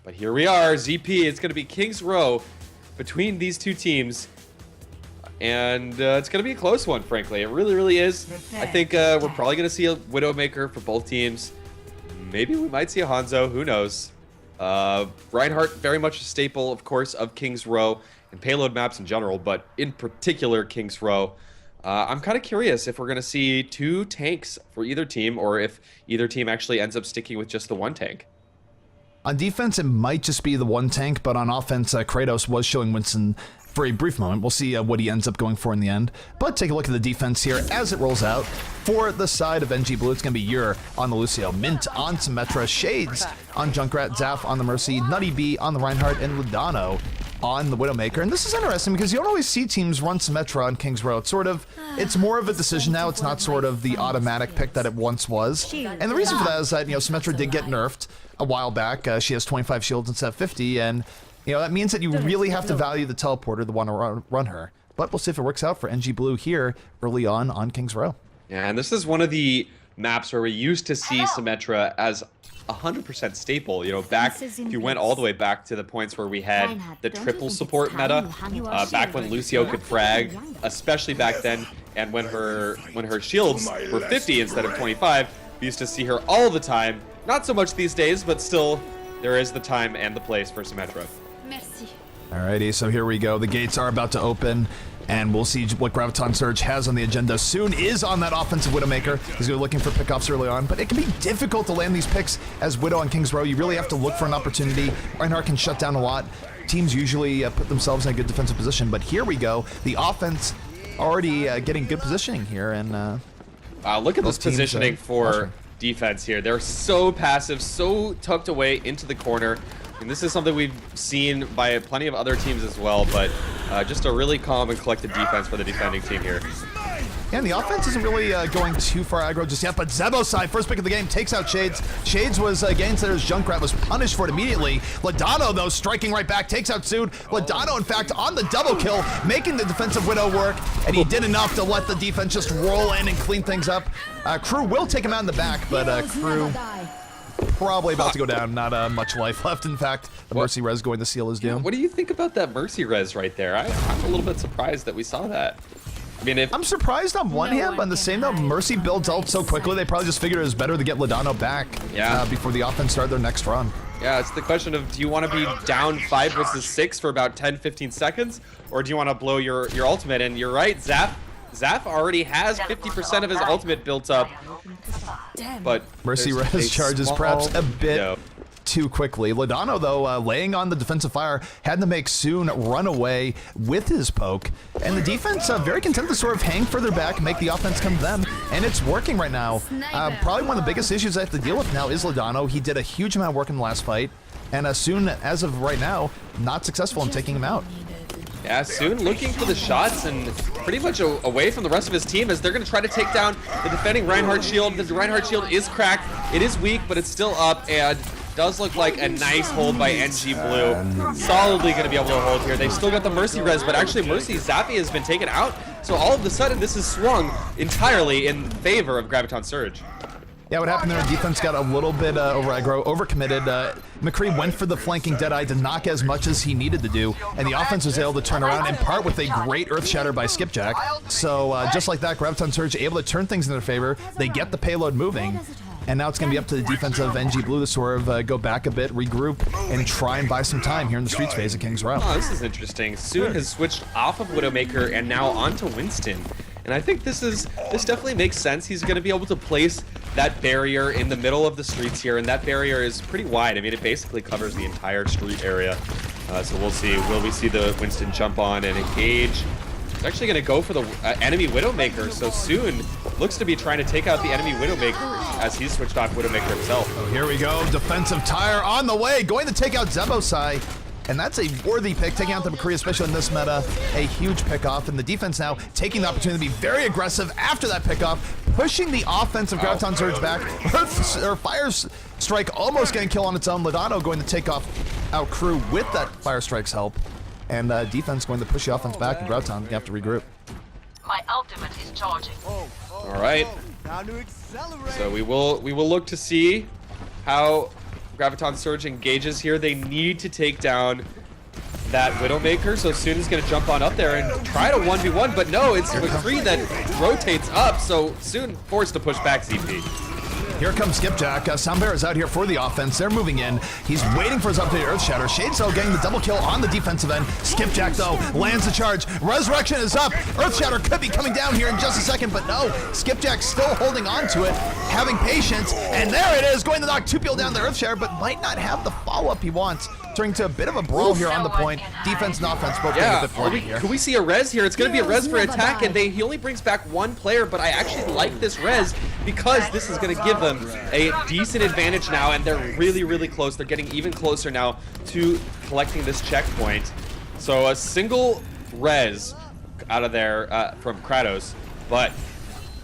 But here we are, ZP. It's going to be King's Row between these two teams. And it's going to be a close one, frankly. It really, really is. I think we're probably going to see a Widowmaker for both teams. Maybe we might see a Hanzo. Who knows? Reinhardt, very much a staple, of course, of King's Row and payload maps in general, but in particular King's Row. I'm kind of curious if we're going to see two tanks for either team, or if either team actually ends up sticking with just the one tank. On defense, it might just be the one tank, but on offense, Kratos was showing Winston for a brief moment. We'll see what he ends up going for in the end. But take a look at the defense here as it rolls out. For the side of NG Blue, it's going to be Yer on the Lucio, Mint on Symmetra, Shades on Junkrat, Zaf on the Mercy, Nutty B on the Reinhardt, and Ludano on the Widowmaker. And this is interesting because you don't always see teams run Symmetra on King's Row. It's more of a decision now. It's not sort of the automatic pick that it once was. And the reason for that is that, Symmetra did get nerfed a while back. She has 25 shields instead of 50, and that means that you really have to value the teleporter, the one to run her. But we'll see if it works out for NG Blue here early on King's Row. Yeah, and this is one of the maps where we used to see Symmetra as 100% staple. Back, if you went all the way back to the points where we had the triple support meta, back when Lucio could frag, especially back then, and when her shields were 50 instead of 25, we used to see her all the time. Not so much these days, but still, there is the time and the place for Symmetra. Alrighty, so here we go. The gates are about to open, and we'll see what Graviton Surge has on the agenda. Soon is on that offensive Widowmaker. He's going to be looking for pickoffs early on, but it can be difficult to land these picks as Widow on King's Row. You really have to look for an opportunity. Reinhardt can shut down a lot. Teams usually put themselves in a good defensive position, but here we go. The offense already getting good positioning here, and look at this positioning for defense here. They're so passive, so tucked away into the corner. And this is something we've seen by plenty of other teams as well, but just a really calm and collected defense for the defending team here. Yeah, and the offense isn't really going too far aggro just yet, but Zebosai, first pick of the game, takes out Shades. Shades was getting to his Junkrat, was punished for it immediately. Ludano, though, striking right back, takes out Sood. Ludano, in fact, on the double kill, making the defensive Widow work, and he did enough to let the defense just roll in and clean things up. Crew will take him out in the back, but Crew probably about to go down. Not much life left. In fact, the Mercy Res going to seal his doom. What do you think about that Mercy Res right there? I'm a little bit surprised that we saw that. I mean, I'm surprised on one hand, but on the same note, Mercy builds ult so quickly, they probably just figured it was better to get Ludano back before the offense started their next run. Yeah, it's the question of, do you want to be down 5 versus 6 for about 10-15 seconds, or do you want to blow your ultimate? And you're right, Zaf already has 50% of his ultimate built up, but Mercy Res charges perhaps a bit too quickly. Ludano, though, laying on the defensive fire, had to make Soon run away with his poke, and the defense very content to sort of hang further back, make the offense come to them, and it's working right now. Probably one of the biggest issues I have to deal with now is Ludano. He did a huge amount of work in the last fight, and Soon, as of right now, not successful in taking him out. Yeah, Soon looking for the shots and pretty much away from the rest of his team as they're going to try to take down the defending Reinhardt shield. The Reinhardt shield is cracked. It is weak, but it's still up, and does look like a nice hold by NG Blue. Solidly going to be able to hold here. They've still got the Mercy Res, but actually Mercy Zappy has been taken out. So all of a sudden, this is swung entirely in favor of Graviton Surge. Yeah, what happened there, defense got a little bit over aggro, overcommitted. McCree went for the flanking Deadeye to knock as much as he needed to do, and the offense was able to turn around in part with a great Earth Shatter by Skipjack. So just like that, Graviton Surge able to turn things in their favor. They get the payload moving, and now it's going to be up to the defense of NG Blue to sort of go back a bit, regroup, and try and buy some time here in the streets phase of King's Row. Oh, this is interesting. Soon has switched off of Widowmaker and now onto Winston. And I think this definitely makes sense. He's going to be able to place that barrier in the middle of the streets here, and that barrier is pretty wide. I mean, it basically covers the entire street area. So we'll see. Will we see the Winston jump on and engage? He's actually going to go for the enemy Widowmaker. So Soon looks to be trying to take out the enemy Widowmaker as he's switched off Widowmaker himself. Oh, here we go. Defensive tire on the way. Going to take out Zebosai. And that's a worthy pick, taking out the McCree, especially in this meta. A huge pickoff, and the defense now taking the opportunity to be very aggressive after that pickoff, pushing the offense of Graviton Surge back. Fire Strike almost getting kill on its own. Ludano going to take off out Crew with that Fire Strike's help. And defense going to push the offense back, and Graviton going to have to regroup. My ultimate is charging. All right. So we will look to see how Graviton Surge engages here. They need to take down that Widowmaker, so Soon is going to jump on up there and try to 1v1, but no, it's McCree that rotates up, so Soon forced to push back ZP. Here comes Skipjack. Soundbear is out here for the offense. They're moving in. He's waiting for his updated Earthshatter. Shadecell getting the double kill on the defensive end. Skipjack, though, lands the charge. Resurrection is up. Earthshatter could be coming down here in just a second, but no. Skipjack still holding on to it, having patience, and there it is, going to knock 2 people down the Earthshatter, but might not have the follow-up he wants. Turning to a bit of a brawl here on the point. Defense and offense both being a bit forward here. Can we see a res here? It's going to be a res for attack, and he only brings back 1 player, but I actually like this res because this is going to give them a decent advantage now, and they're really, really close. They're getting even closer now to collecting this checkpoint. So a single res out of there from Kratos, but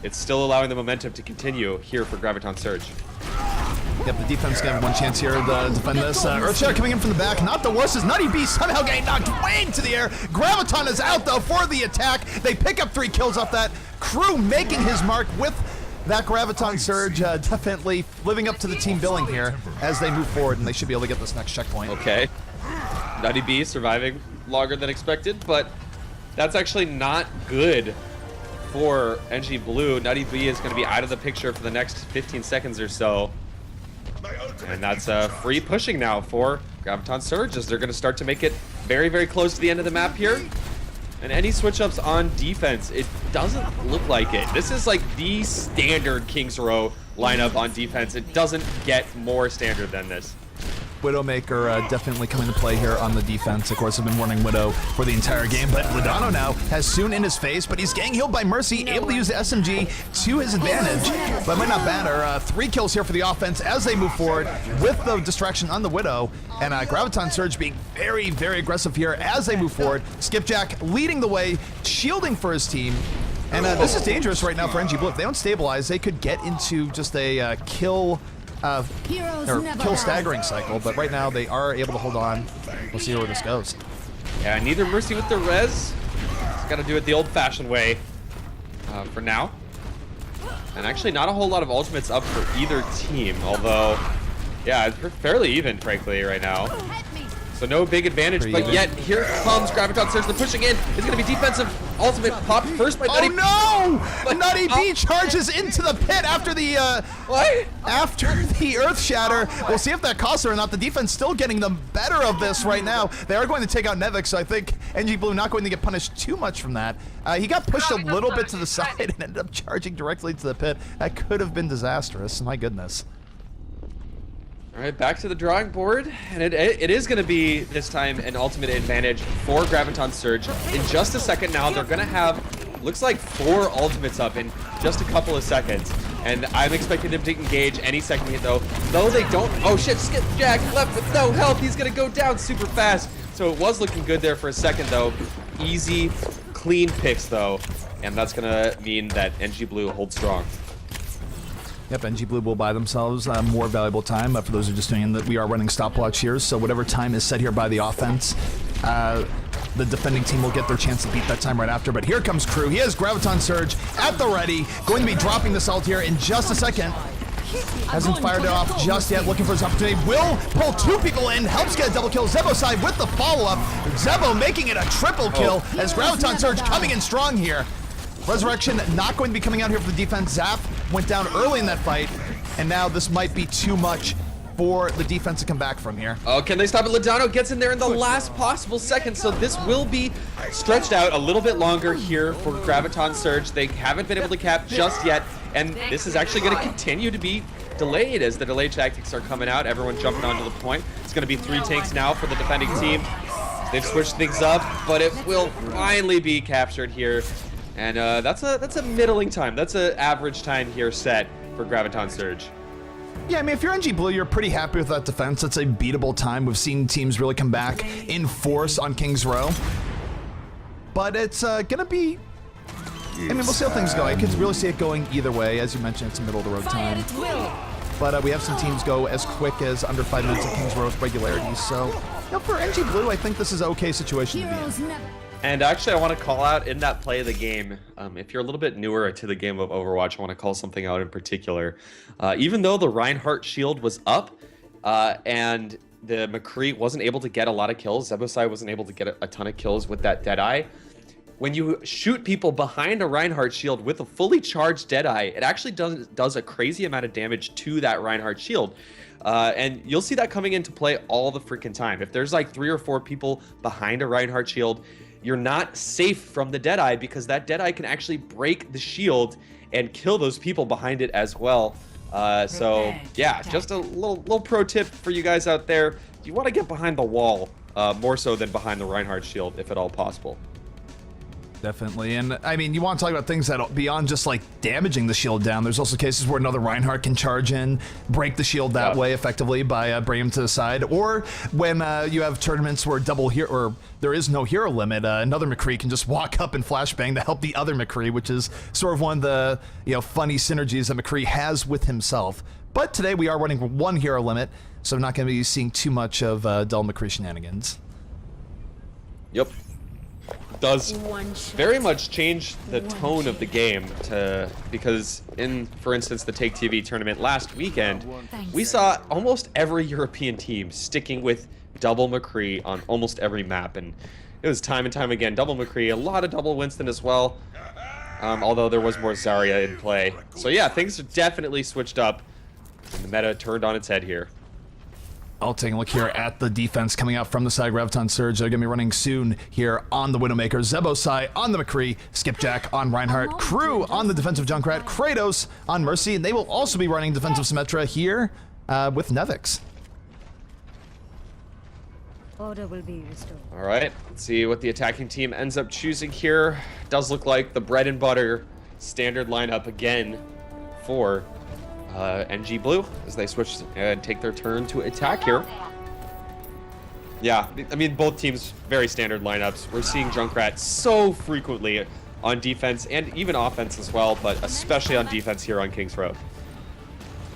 it's still allowing the momentum to continue here for Graviton Surge. Yep, the defense gonna have 1 chance here to defend this. Earthshatter coming in from the back, not the worst, as Nutty B somehow getting knocked way into the air. Graviton is out though for the attack. They pick up 3 kills off that. Crew making his mark with that Graviton Surge, definitely living up to the team billing here as they move forward, and they should be able to get this next checkpoint. Okay. Nutty B surviving longer than expected, but that's actually not good for NG Blue. Nutty B is going to be out of the picture for the next 15 seconds or so. And that's free pushing now for Graviton Surge, as they're going to start to make it very, very close to the end of the map here. And any switch-ups on defense, it doesn't look like it. This is like the standard Kings Row lineup on defense. It doesn't get more standard than this. Widowmaker definitely coming to play here on the defense. Of course, I've been warning Widow for the entire game, but Ladano now has Soon in his face, but he's getting healed by Mercy, able to use the SMG to his advantage, but might not matter. 3 kills here for the offense as they move forward with the distraction on the Widow, and Graviton Surge being very, very aggressive here as they move forward. Skipjack leading the way, shielding for his team. And this is dangerous right now for NG Blue. If they don't stabilize, they could get into just a kill staggering cycle, but right now they are able to hold on. We'll see where this goes. Yeah, neither Mercy with the res. Just got to do it the old-fashioned way for now. And actually not a whole lot of ultimates up for either team, although, yeah, it's fairly even, frankly, right now. So no big advantage, but yet here comes Graviton Surge. They're pushing in. It's going to be defensive ultimate pop first by Nutty. Oh no! Nutty B charges into the pit after the after the Earth Shatter. We'll see if that costs her or not. The defense still getting the better of this right now. They are going to take out Nevik, so I think NG Blue not going to get punished too much from that. He got pushed a little bit to the side and ended up charging directly to the pit. That could have been disastrous. My goodness. All right, back to the drawing board, and it is going to be, this time, an ultimate advantage for Graviton Surge. In just a second now, they're going to have, looks like 4 ultimates up in just a couple of seconds. And I'm expecting them to engage any second here, though. Though they don't, oh shit, Skipjack left with no health. He's going to go down super fast. So it was looking good there for a second, though. Easy, clean picks, though. And that's going to mean that NG Blue holds strong. Yep, NG Blue will buy themselves more valuable time. For those who are just tuning in, that we are running stopwatch here, so whatever time is set here by the offense, the defending team will get their chance to beat that time right after. But here comes Crew. He has Graviton Surge at the ready, going to be dropping the salt here in just a second. Hasn't fired it off just yet, looking for his opportunity. Will pull 2 people in, helps get a double kill. Zebo side with the follow-up. Zebo making it a triple kill as Graviton Surge coming in strong here. Resurrection not going to be coming out here for the defense. Zap went down early in that fight, and now this might be too much for the defense to come back from here. Oh, can they stop it? Ladano gets in there in the last possible second, so this will be stretched out a little bit longer here for Graviton Surge. They haven't been able to cap just yet, and this is actually going to continue to be delayed as the delay tactics are coming out. Everyone jumping onto the point. It's going to be 3 tanks now for the defending team. They've switched things up, but it will finally be captured here. And that's a middling time. That's an average time here set for Graviton Surge. Yeah, I mean, if you're NG Blue, you're pretty happy with that defense. That's a beatable time. We've seen teams really come back in force on Kings Row. But it's gonna be, I mean, we'll see how things go. I could really see it going either way. As you mentioned, it's a middle-of-the-road time. But we have some teams go as quick as under 5 minutes at Kings Row with regularity. So, you know, for NG Blue, I think this is an okay situation to be in. And actually, I want to call out in that play of the game, if you're a little bit newer to the game of Overwatch, I want to call something out in particular. Even though the Reinhardt shield was up, and the McCree wasn't able to get a lot of kills. Zebosai wasn't able to get a ton of kills with that Deadeye. When you shoot people behind a Reinhardt shield with a fully charged Deadeye, it actually does a crazy amount of damage to that Reinhardt shield. And you'll see that coming into play all the freaking time. If there's like 3 or 4 people behind a Reinhardt shield, you're not safe from the Deadeye because that Deadeye can actually break the shield and kill those people behind it as well. So yeah, just a little pro tip for you guys out there. You want to get behind the wall more so than behind the Reinhardt shield, if at all possible. Definitely, and I mean, you want to talk about things that beyond just like damaging the shield down. There's also cases where another Reinhardt can charge in, break the shield that way effectively by bringing him to the side. Or when you have tournaments where there is no hero limit, another McCree can just walk up and flashbang to help the other McCree, which is sort of one of the funny synergies that McCree has with himself. But today we are running 1 hero limit, so I'm not going to be seeing too much of dull McCree shenanigans. Yep. Does very much change the tone of the game because in, for instance, the Take TV tournament last weekend, we saw almost every European team sticking with double McCree on almost every map, and it was time and time again double McCree, a lot of double Winston as well, although there was more Zarya in play. So yeah, things are definitely switched up, and the meta turned on its head here. I'll take a look here at the defense coming out from the side. Graviton Surge, they're going to be running soon here on the Widowmaker. Zebosai on the McCree, Skipjack on Reinhardt, Crew on the defensive Junkrat, Kratos on Mercy, and they will also be running defensive Symmetra here with Nevix. Order will be restored. All right, let's see what the attacking team ends up choosing here. Does look like the bread and butter standard lineup again for NG Blue as they switch and take their turn to attack here. Yeah, I mean, both teams very standard lineups. We're seeing Junkrat so frequently on defense and even offense as well, but especially on defense here on Kings Row.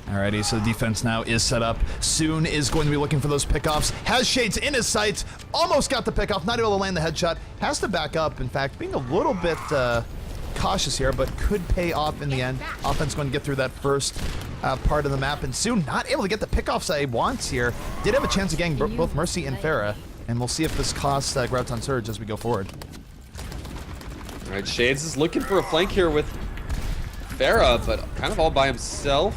Alrighty, so the defense now is set up. Soon is going to be looking for those pickoffs. Has Shades in his sights. Almost got the pickoff. Not able to land the headshot. Has to back up, in fact, being a little bit cautious here, but could pay off in the end. Offense going to get through that first part of the map, and soon not able to get the pickoffs that he wants here. Did have a chance of getting both Mercy and Pharah, and we'll see if this costs Graviton Surge as we go forward. All right, Shades is looking for a flank here with Pharah, but kind of all by himself.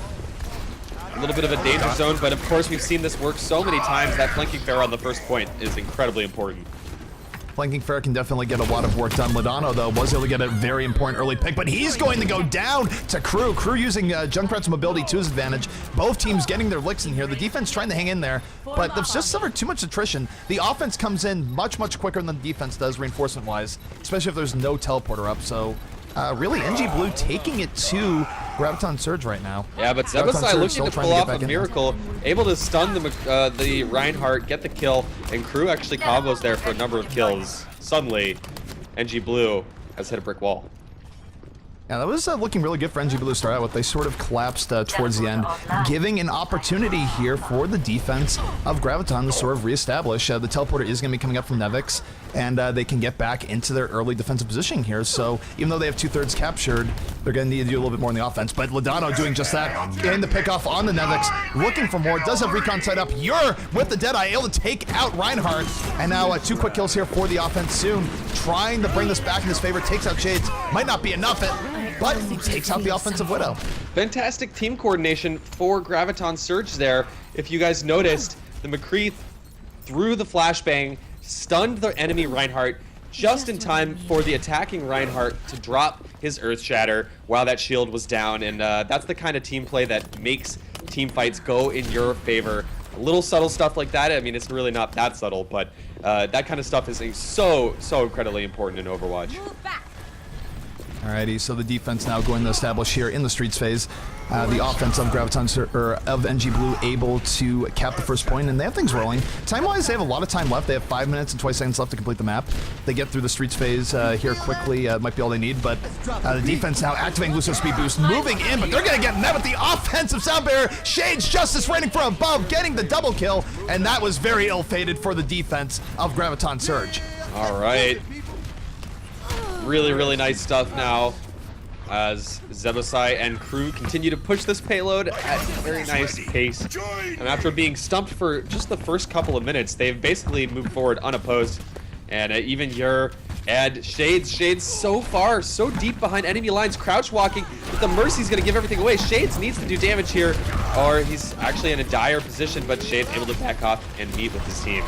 A little bit of a danger zone, but of course we've seen this work so many times. That flanking Pharah on the first point is incredibly important. Flanking Pharah can definitely get a lot of work done. Ladano, though, was able to get a very important early pick, but he's going to go down to Crew. Crew using Junkrat's mobility to his advantage. Both teams getting their licks in here. The defense trying to hang in there, but they've just suffered too much attrition. The offense comes in much, much quicker than the defense does reinforcement-wise, especially if there's no teleporter up. So really, NG Blue taking it to Graviton Surge right now. Yeah, but Zebosai looking to pull off a miracle, able to stun the Reinhardt, get the kill, and Crew actually combos there for a number of kills. Suddenly, NG Blue has hit a brick wall. Yeah, that was looking really good for NG Blue to start out with. They sort of collapsed towards the end, giving an opportunity here for the defense of Graviton to sort of reestablish. The teleporter is going to be coming up from Nevix, and they can get back into their early defensive position here. So even though they have 2/3 captured, they're going to need to do a little bit more on the offense. But Ladano doing just that, getting the pickoff on the Nevix, looking for more. Does have recon side up. You're with the Deadeye, able to take out Reinhardt. And now 2 quick kills here for the offense soon. Trying to bring this back in his favor, takes out Shades. Might not be enough, but he takes out the offensive Widow. Fantastic team coordination for Graviton Surge there. If you guys noticed, the McCree threw the flashbang, stunned the enemy Reinhardt just in time for the attacking Reinhardt to drop his Earth Shatter while that shield was down. And that's the kind of team play that makes team fights go in your favor. A little subtle stuff like that, I mean, it's really not that subtle, but that kind of stuff is so incredibly important in Overwatch. Alrighty, so the defense now going to establish here in the streets phase. The offense of of NG Blue able to cap the first point, and they have things rolling. Time-wise, they have a lot of time left. They have 5 minutes and 20 seconds left to complete the map. They get through the streets phase here quickly. Might be all they need, but the defense now activating Lucio Speed Boost, moving in, but they're going to get met with the offensive sound barrier. Shades Justice raining from above, getting the double kill, and that was very ill-fated for the defense of Graviton Surge. All right. Really nice stuff now as Zebosai and crew continue to push this payload at a very nice pace. And after being stumped for just the first couple of minutes, they've basically moved forward unopposed. And even Yer and Shades so far, so deep behind enemy lines, crouch walking, but the Mercy's gonna give everything away. Shades needs to do damage here, or he's actually in a dire position, but Shades able to back off and meet with his team.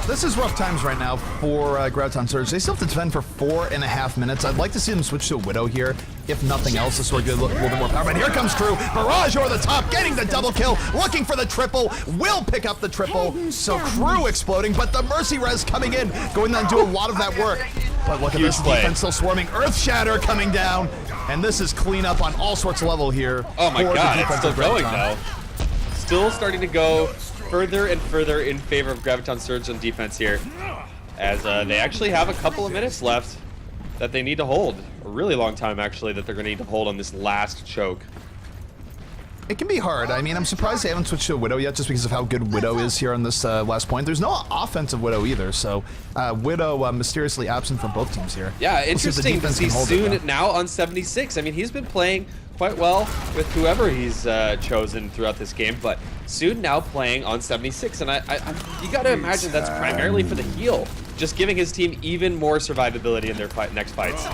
This is rough times right now for Graviton Surge. They still have to defend for 4.5 minutes. I'd like to see them switch to a Widow here, if nothing else, to sort of get a little bit more power. But here comes Crew. Barrage over the top, getting the double kill, looking for the triple, will pick up the triple. So Crew exploding, but the Mercy Res coming in, going on to do a lot of that work. But look at this defense still swarming. Earth Shatter coming down, and this is cleanup on all sorts of level here. Oh my god, it's still going though. Still starting to go further and further in favor of Graviton Surge on defense here, as they actually have a couple of minutes left that they need to hold. A really long time, actually, that they're going to need to hold on this last choke. It can be hard. I mean, I'm surprised they haven't switched to a Widow yet, just because of how good Widow is here on this last point. There's no offensive Widow either, so Widow mysteriously absent from both teams here. Yeah, interesting to see Soon now on 76. I mean, he's been playing quite well with whoever he's chosen throughout this game, but Soon now playing on 76, and you got to imagine that's primarily for the heal, just giving his team even more survivability in their next fights.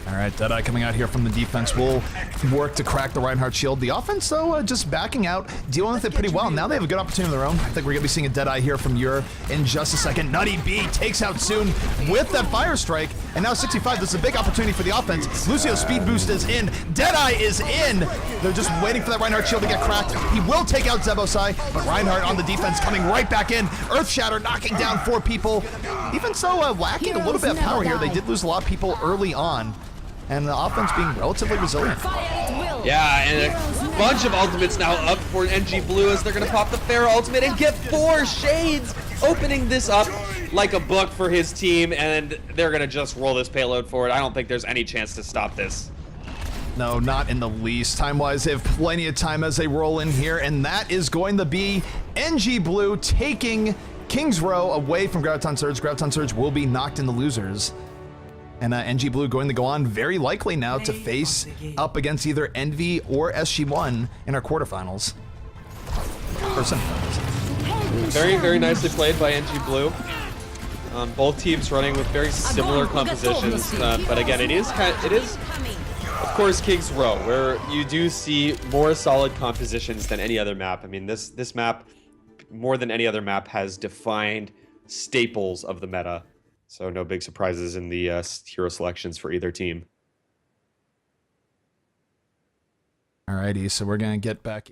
All right, Deadeye coming out here from the defense will work to crack the Reinhardt shield. The offense, though, just backing out, dealing with it pretty well. Now they have a good opportunity of their own. I think we're going to be seeing a Deadeye here from Yer in just a second. Nutty B takes out Soon with that Fire Strike, and now 65. This is a big opportunity for the offense. Lucio's speed boost is in. Deadeye is in. They're just waiting for that Reinhardt shield to get cracked. He will take out Zebosai, but Reinhardt on the defense coming right back in. Earth Shatter knocking down 4 people. Even so, lacking a little bit of power here. They did lose a lot of people early on, and the offense being relatively resilient. Yeah, and a bunch of ultimates now up for NG Blue as they're going to pop the Pharaoh ultimate and get 4 Shades, opening this up like a book for his team, and they're going to just roll this payload forward. I don't think there's any chance to stop this. No, not in the least. Time-wise, they have plenty of time as they roll in here, and that is going to be NG Blue taking Kings Row away from Graviton Surge. Graviton Surge will be knocked in the losers. And NG Blue going to go on very likely now to face up against either Envy or SG1 in our quarterfinals. Or semifinals. Very, very nicely played by NG Blue. Both teams running with very similar compositions, but again, it is, of course, Kings Row, where you do see more solid compositions than any other map. I mean, this map, more than any other map, has defined staples of the meta. So no big surprises in the hero selections for either team. Alrighty, so we're going to get back